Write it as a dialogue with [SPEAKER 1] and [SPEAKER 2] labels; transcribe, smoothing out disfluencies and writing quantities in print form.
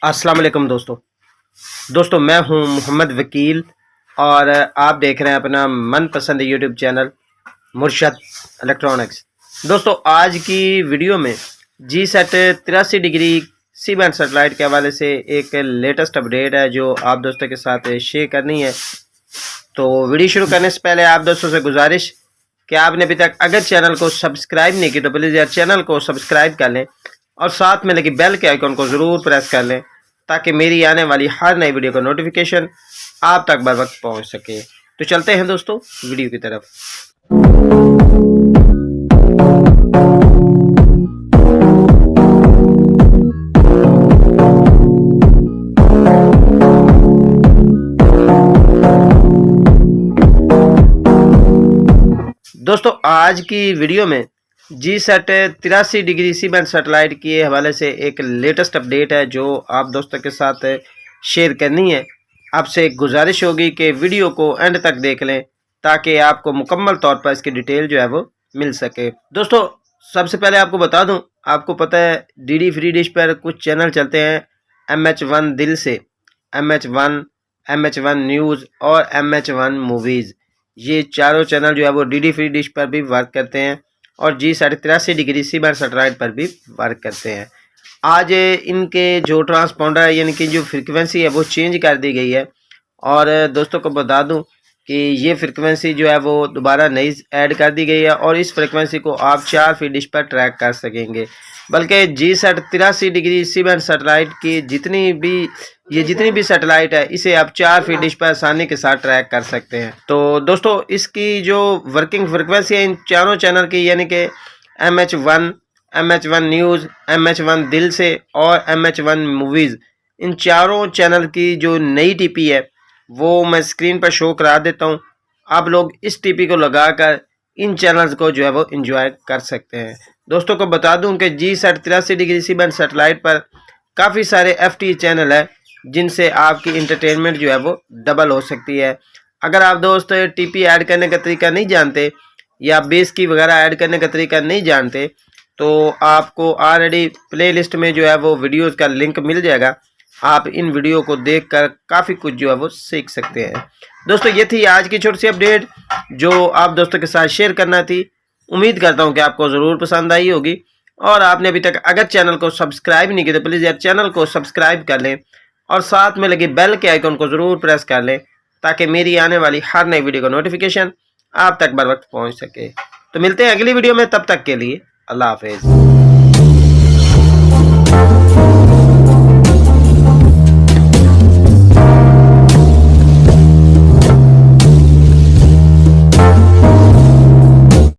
[SPEAKER 1] अस्सलाम वालेकुम दोस्तों मैं हूं मोहम्मद वकील और आप देख रहे हैं अपना मनपसंद यूट्यूब चैनल मुर्शद इलेक्ट्रॉनिक्स। दोस्तों आज की वीडियो में G-SAT 83 degree C band satellite के हवाले से एक लेटेस्ट अपडेट है जो आप दोस्तों के साथ शेयर करनी है। तो वीडियो शुरू करने से पहले आप दोस्तों से गुजारिश कि आपने अभी तक अगर चैनल को सब्सक्राइब नहीं की तो प्लीज़ यार चैनल को सब्सक्राइब कर लें और साथ में लगी बेल के आइकन को ज़रूर प्रेस कर लें ताकि मेरी आने वाली हर नई वीडियो का नोटिफिकेशन आप तक बर वक्त पहुँच सके। तो चलते हैं दोस्तों वीडियो की तरफ। दोस्तों आज की वीडियो में G-SAT 83 degree C band satellite के हवाले से एक लेटेस्ट अपडेट है जो आप दोस्तों के साथ शेयर करनी है। आपसे एक गुजारिश होगी कि वीडियो को एंड तक देख लें ताकि आपको मुकम्मल तौर पर इसकी डिटेल जो है वो मिल सके। दोस्तों सबसे पहले आपको बता दूं, आपको पता है DD फ्री डिश पर कुछ चैनल चलते हैं MH1 दिल से, MH1 न्यूज़ और MH1 मूवीज़। ये चारों चैनल जो है वो DD फ्री डिश पर भी वर्क करते हैं और G-SAT 83 degree C band satellite पर भी वर्क करते हैं। आज इनके जो ट्रांसपोंडर यानी कि जो फ्रिक्वेंसी है वो चेंज कर दी गई है और दोस्तों को बता दूं कि ये फ्रिक्वेंसी जो है वो दोबारा नई ऐड कर दी गई है और इस फ्रिक्वेंसी को आप 4 फीट डिश पर ट्रैक कर सकेंगे। बल्कि G-SAT 83 degree C band satellite की जितनी भी सेटेलाइट है इसे आप 4 फीट डिश पर आसानी के साथ ट्रैक कर सकते हैं। तो दोस्तों इसकी जो वर्किंग फ्रिक्वेंसी है इन चारों चैनल की यानी कि MH1 न्यूज़, MH1 दिल से और MH1 मूवीज़, इन चारों चैनल की जो नई टीपी है वो मैं स्क्रीन पर शो करा देता हूँ। आप लोग इस टीपी को लगाकर इन चैनल्स को जो है वो एंजॉय कर सकते हैं। दोस्तों को बता दूं कि G-SAT 83 degree C band satellite पर काफ़ी सारे FT चैनल है जिनसे आपकी इंटरटेनमेंट जो है वो डबल हो सकती है। अगर आप दोस्त टीपी ऐड करने का तरीका नहीं जानते या बेस की वगैरह ऐड करने का तरीका नहीं जानते तो आपको ऑलरेडी प्लेलिस्ट में जो है वो वीडियोस का लिंक मिल जाएगा। आप इन वीडियो को देखकर काफ़ी कुछ जो है वो सीख सकते हैं। दोस्तों ये थी आज की छोटी सी अपडेट जो आप दोस्तों के साथ शेयर करना थी। उम्मीद करता हूँ कि आपको ज़रूर पसंद आई होगी और आपने अभी तक अगर चैनल को सब्सक्राइब नहीं किया तो प्लीज़ यार चैनल को सब्सक्राइब कर लें और साथ में लगी बेल के आइकन को ज़रूर प्रेस कर लें ताकि मेरी आने वाली हर नई वीडियो का नोटिफिकेशन आप तक बर वक्त पहुँच सके। तो मिलते हैं अगली वीडियो में, तब तक के लिए अल्लाह हाफिज़।